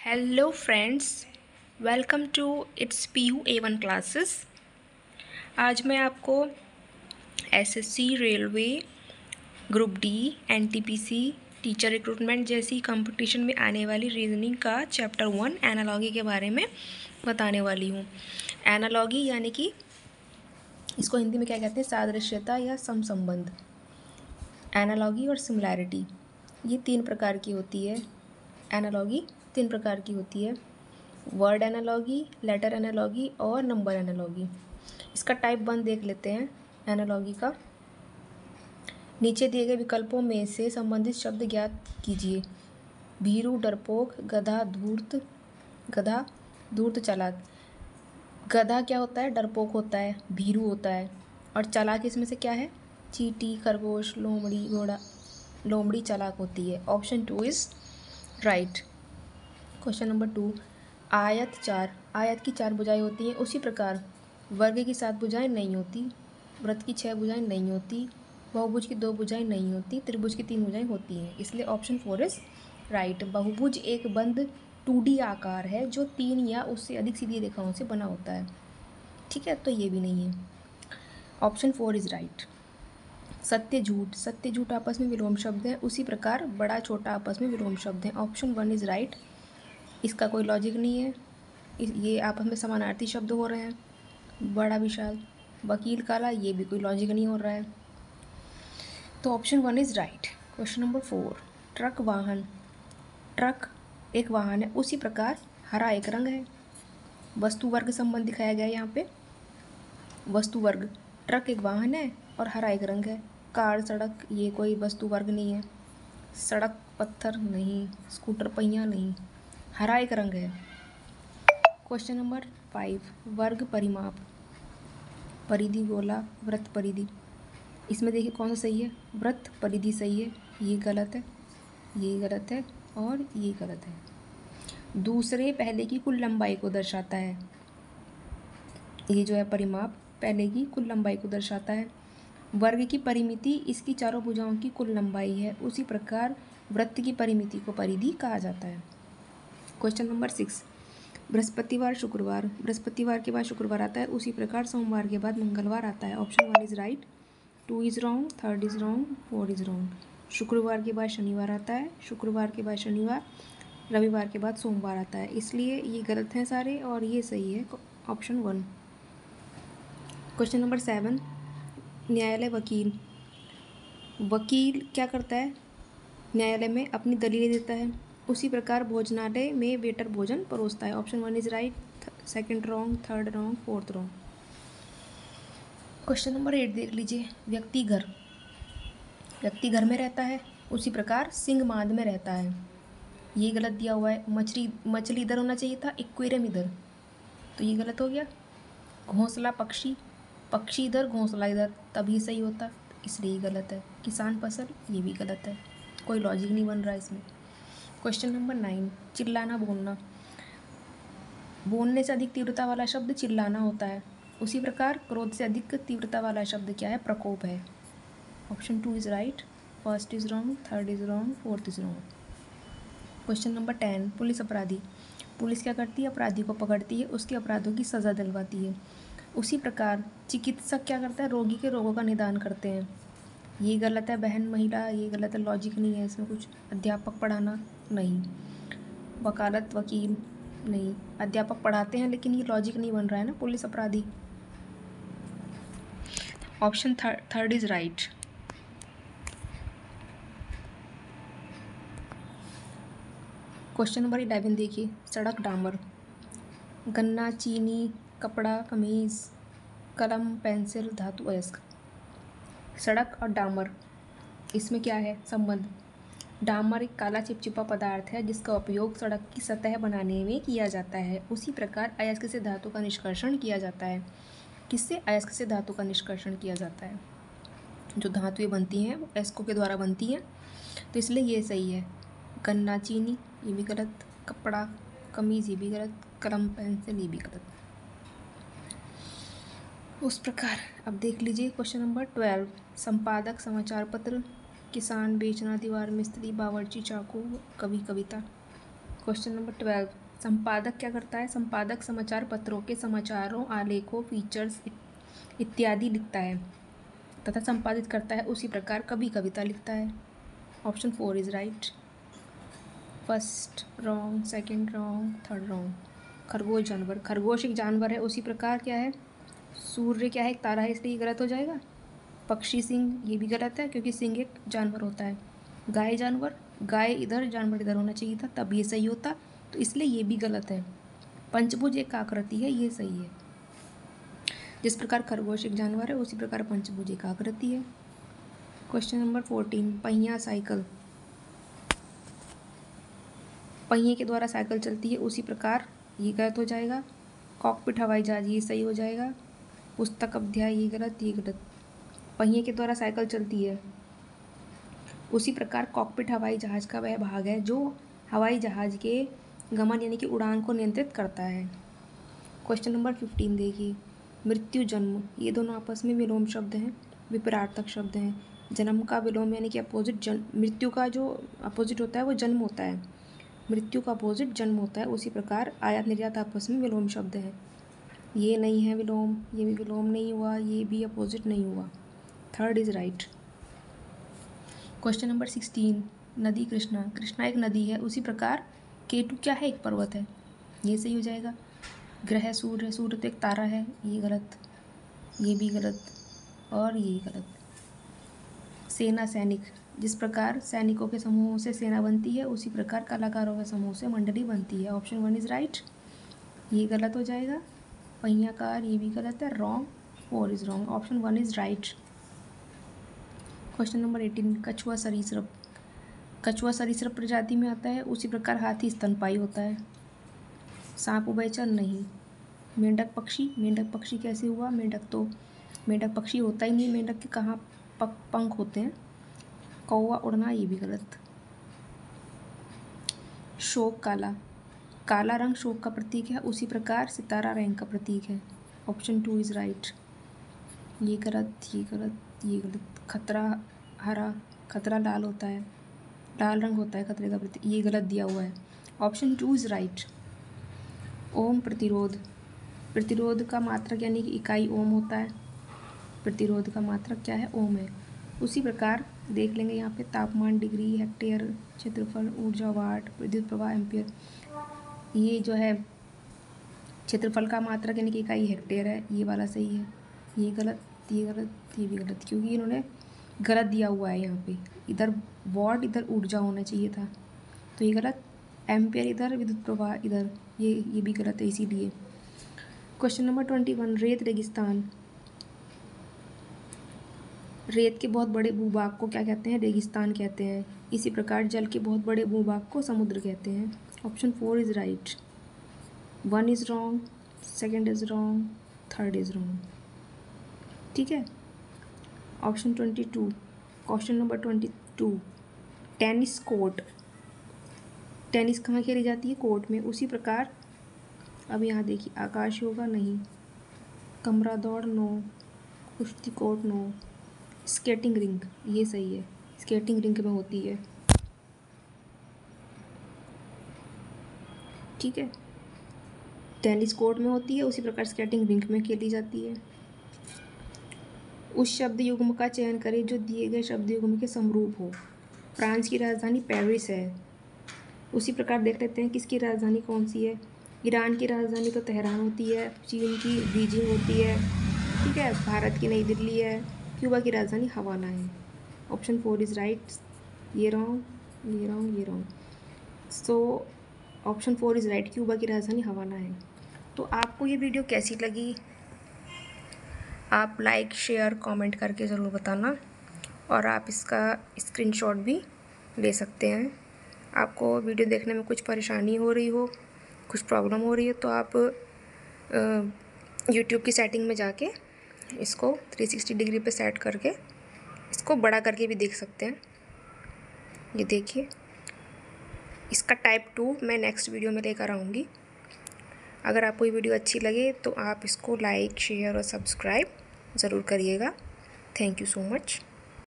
Hello friends, welcome to it's PU A1 classes. आज मैं आपको SSC, railway, group D, NTPC, teacher recruitment जैसी competition में आने वाली रीजनिंग का चैप्टर 1 एनालॉगी के बारे में बताने वाली हूँ। एनालॉगी यानी कि इसको हिंदी में क्या कहते हैं, सादृश्यता या समसंबंध। एनालॉगी और सिमिलैरिटी ये तीन प्रकार की होती है। एनालॉगी तीन प्रकार की होती है, वर्ड एनालॉगी, लेटर एनालॉगी और नंबर एनालॉगी। इसका टाइप 1 देख लेते हैं एनालॉगी का। नीचे दिए गए विकल्पों में से संबंधित शब्द ज्ञात कीजिए। भीरू, डरपोक, गधा, धूर्त। गधा, धूर्त, चालाक। गधा क्या होता है? डरपोक होता है, भीरू होता है, और चालाक इसमें से क्या है? चींटी, खरगोश, लोमड़ी, घोड़ा। लोमड़ी चालाक होती है। Option 2 is right. Question number 2, आयत 4। आयत की 4 भुजाएं होती हैं, उसी प्रकार वर्ग की 7 भुजाएं नहीं होती, वृत्त की 6 भुजाएं नहीं होती, बहुभुज की 2 भुजाएं नहीं होती, त्रिभुज की 3 भुजाएं होती हैं। इसलिए ऑप्शन 4 इज राइट। बहुभुज एक बंद 2D आकार है जो 3 या उससे अधिक सीधी रेखाओं से बना होता है। ठीक है, तो ये भी नहीं है। Option 4 is right. सत्य झूठ। सत्य झूठ आपस में विलोम शब्द हैं, उसी प्रकार बड़ा छोटा आपस में विलोम शब्द हैं। Option 1 is right. इसका कोई लॉजिक नहीं है, ये आपस में समानार्थी शब्द हो रहे हैं। बड़ा विशाल, वकील काला, ये भी कोई लॉजिक नहीं हो रहा है। तो option 1 is right. Question number 4, truck वाहन। ट्रक एक वाहन है, उसी प्रकार हरा एक रंग है। वस्तु वर्ग संबंध दिखाया गया है यहाँ पे। वस्तु वर्ग, ट्रक एक वाहन है और हरा एक रंग है। कार, सड़क, ये कोई वस्तु वर्ग नहीं है। सड़क, पत्थर नहीं, स्कूटर, पहिया नहीं, हरा एक रंग है। क्वेश्चन नंबर 5, वर्ग परिमाप। परिधि, गोला, वृत्त, परिधि। इसमें देखिए कौन सा सही है? वृत्त परिधि सही है, ये गलत है, ये गलत है और ये गलत है। दूसरे पहले की कुल लंबाई को दर्शाता है। ये जो है परिमाप पहले की कुल लंबाई को दर्शाता है। वर्ग की परिमिति इसकी चारों भुजाओं की कुल लंबाई है, उसी प्रकार वृत्त की परिमिति को परिधि कहा जाता है। क्वेश्चन नंबर 6, बृहस्पतिवार, शुक्रवार। बृहस्पतिवार के बाद शुक्रवार आता है, उसी प्रकार सोमवार के बाद मंगलवार आता है। Option 1 is right, 2 is wrong, 3 is wrong, 4 is wrong. शुक्रवार के बाद शनिवार आता है, शुक्रवार के बाद शनिवार, रविवार के बाद सोमवार आता है, इसलिए ये गलत हैं सारे और ये सही है, ऑप्शन 1। क्वेश्चन नंबर 7, न्यायालय, वकील। वकील क्या करता है? न्यायालय में अपनी दलीलें देता है, उसी प्रकार भोजनालय में वेटर भोजन परोसता है। Option 1 is right, 2 wrong, 3 wrong, 4 wrong. Question number 8 देख लीजिए, व्यक्ति घर। व्यक्ति घर में रहता है, उसी प्रकार सिंह मांद में रहता है, ये गलत दिया हुआ है। मछली इधर होना चाहिए था, एक्वेरियम इधर, तो ये गलत हो गया। घोंसला, पक्षी, पक्षी इधर, घोंसला इधर, तब ये सही होता, इसलिए ये गलत है। किसान फसल, ये भी गलत है, कोई लॉजिक नहीं बन रहा है इसमें। क्वेश्चन नंबर 9, चिल्लाना, बोलना। बोलने से अधिक तीव्रता वाला शब्द चिल्लाना होता है, उसी प्रकार क्रोध से अधिक तीव्रता वाला शब्द क्या है? प्रकोप है। Option 2 is right, 1 is wrong, 3 is wrong, 4 is wrong. Question number 10, police अपराधी। पुलिस क्या करती है? अपराधी को पकड़ती है, उसके अपराधों की सज़ा दिलवाती है। उसी प्रकार चिकित्सक क्या करता है? रोगी के रोगों का निदान करते हैं, ये गलत है। बहन, महिला, ये गलत है, लॉजिक नहीं है इसमें कुछ। अध्यापक, पढ़ाना, नहीं। वकालत, वकील, नहीं। अध्यापक पढ़ाते हैं लेकिन ये लॉजिक नहीं बन रहा है ना। पुलिस अपराधी, option 3 is right. Question number 11 देखिए, सड़क, डामर। गन्ना, चीनी, कपड़ा, कमीज, कलम, पेंसिल, धातु, अयस्क। सड़क और डामर, इसमें क्या है संबंध? डामर एक काला चिपचिपा पदार्थ है जिसका उपयोग सड़क की सतह बनाने में किया जाता है, उसी प्रकार अयस्क से धातु का निष्कर्षण किया जाता है। किससे? अयस्क से धातु का निष्कर्षण किया जाता है। जो धातुएं बनती हैं वो अयस्कों के द्वारा बनती हैं, तो इसलिए ये सही है। गन्ना, चीनी, ये भी गलत। कपड़ा, कमीज, ये भी गलत। कलम, पेंसिल, ये भी गलत। उस प्रकार अब देख लीजिए क्वेश्चन नंबर 12, संपादक, समाचार पत्र, किसान, बेचना, दीवार मिस्त्री, बावर्ची, चाकू, कवि, कविता। क्वेश्चन नंबर 12, संपादक क्या करता है? संपादक समाचार पत्रों के समाचारों, आलेखों, फीचर्स इत्यादि लिखता है तथा संपादित करता है। उसी प्रकार कभी कविता लिखता है। Option 4 is right. First wrong, second wrong, third wrong. खरगोश जानवर, खरगोश एक जानवर है, उसी प्रकार क्या है? सूर्य क्या है? एक तारा है, इसलिए ये गलत हो जाएगा। पक्षी सिंह, ये भी गलत है क्योंकि सिंह एक जानवर होता है। गाय जानवर, गाय इधर जानवर इधर होना चाहिए था, तब ये सही होता, तो इसलिए ये भी गलत है। पंचभुज एक आकृति है, ये सही है। जिस प्रकार खरगोश एक जानवर है उसी प्रकार पंचभुज एक आकृति है। क्वेश्चन नंबर 14, पहिया साइकिल, पहिए के द्वारा साइकिल चलती है, उसी प्रकार ये गलत हो जाएगा। कॉकपिट हवाई जहाज, ये सही हो जाएगा। पुस्तक अध्याय, ये गलत, ये गलत। पहिए के द्वारा साइकिल चलती है, उसी प्रकार कॉकपिट हवाई जहाज का वह भाग है जो हवाई जहाज के गमन यानी कि उड़ान को नियंत्रित करता है। क्वेश्चन नंबर 15 देखिए, मृत्यु जन्म, ये दोनों आपस में विलोम शब्द हैं, विपरीतार्थक शब्द हैं। जन्म का विलोम यानी कि अपोजिट, मृत्यु का जो अपोजिट होता है वो जन्म होता है, मृत्यु का अपोजिट जन्म होता है। उसी प्रकार आयात निर्यात आपस में विलोम शब्द हैं। ये नहीं है विलोम, ये भी विलोम नहीं हुआ, ये भी अपोजिट नहीं हुआ। Third is right. Question number 16, नदी कृष्णा, कृष्णा एक नदी है, उसी प्रकार केतु क्या है? एक पर्वत है, ये सही हो जाएगा। ग्रह सूर्य, सूर्य तो एक तारा है, ये गलत, ये भी गलत और ये गलत। सेना सैनिक, जिस प्रकार सैनिकों के समूहों से सेना बनती है उसी प्रकार कलाकारों के समूह से मंडली बनती है। ऑप्शन 1 इज राइट, ये गलत हो जाएगा। पहियाकार, ये भी गलत है, wrong. 4 is wrong, option 1 is right. Question number 18, कछुआ सरीसृप, कछुआ सरीसृप प्रजाति में आता है, उसी प्रकार हाथी स्तनपायी होता है। सांप उभयचर नहीं। मेंढक पक्षी, मेंढक पक्षी कैसे हुआ? मेंढक पक्षी होता ही नहीं, मेंढक के कहाँ पंख होते हैं। कौवा उड़ना, ये भी गलत। शोक काला, काला रंग शोक का प्रतीक है, उसी प्रकार सितारा रंग का प्रतीक है। ऑप्शन 2 इज राइट, ये गलत, ये गलत, ये गलत। खतरा हरा, खतरा लाल होता है, लाल रंग होता है खतरे का प्रतीक, ये गलत दिया हुआ है। Option 2 is right. ओम प्रतिरोध, प्रतिरोध का मात्रक यानी कि इकाई ओम होता है, प्रतिरोध का मात्रक क्या है? ओम है। उसी प्रकार देख लेंगे यहाँ पे तापमान डिग्री, हेक्टेयर, क्षेत्रफल, ऊर्जा वाट, विद्युत प्रवाह एम्पियर। ये जो है क्षेत्रफल का मात्रक यानी कि इकाई हेक्टेयर है, ये वाला सही है। ये गलत, ये गलत, ये भी गलत, क्योंकि इन्होंने गलत दिया हुआ है यहाँ पे, इधर वाट इधर ऊर्जा होना चाहिए था, तो ये गलत। एम्पियर इधर, विद्युत प्रवाह इधर, ये भी गलत है इसीलिए। क्वेश्चन नंबर 21, रेत रेगिस्तान, रेत के बहुत बड़े भूभाग को क्या कहते हैं? रेगिस्तान कहते हैं। इसी प्रकार जल के बहुत बड़े भूभाग को समुद्र कहते हैं। Option 4 is right. 1 is wrong, second is wrong, third is wrong. ठीक है। Option 22, question number 22, tennis court, tennis कहाँ खेली जाती है? कोर्ट में। उसी प्रकार अब यहाँ देखिए, आकाश योगा नहीं, कमरा दौड़ नो, कुश्ती कोर्ट नो, स्केटिंग रिंग, ये सही है, स्केटिंग रिंग में होती है। ठीक है, टेनिस कोर्ट में होती है, उसी प्रकार स्केटिंग रिंग में खेली जाती है। उस शब्द युग्म का चयन करें जो दिए गए शब्द युग्म के समरूप हो। फ्रांस की राजधानी पेरिस है, उसी प्रकार देख लेते हैं किसकी राजधानी कौन सी है। ईरान की राजधानी तो तेहरान होती है, चीन की बीजिंग होती है, ठीक है, भारत की नई दिल्ली है, क्यूबा की राजधानी हवाना है। ऑप्शन 4 इज राइट, ये रॉन्ग, ये रॉन्ग, ये wrong. So option 4 is right, Cuba की राजधानी हवाना है। तो आपको ये वीडियो कैसी लगी? आप लाइक, शेयर, कमेंट करके ज़रूर बताना, और आप इसका स्क्रीनशॉट भी ले सकते हैं। आपको वीडियो देखने में कुछ परेशानी हो रही हो, कुछ प्रॉब्लम हो रही है, तो आप यूट्यूब की सेटिंग में जाके इसको 360 डिग्री पे सेट करके इसको बड़ा करके भी देख सकते हैं। ये देखिए, इसका टाइप 2 मैं नेक्स्ट वीडियो में लेकर आऊँगी। अगर आपको ये वीडियो अच्छी लगे तो आप इसको लाइक, शेयर और सब्सक्राइब ज़रूर करिएगा। Thank you so much.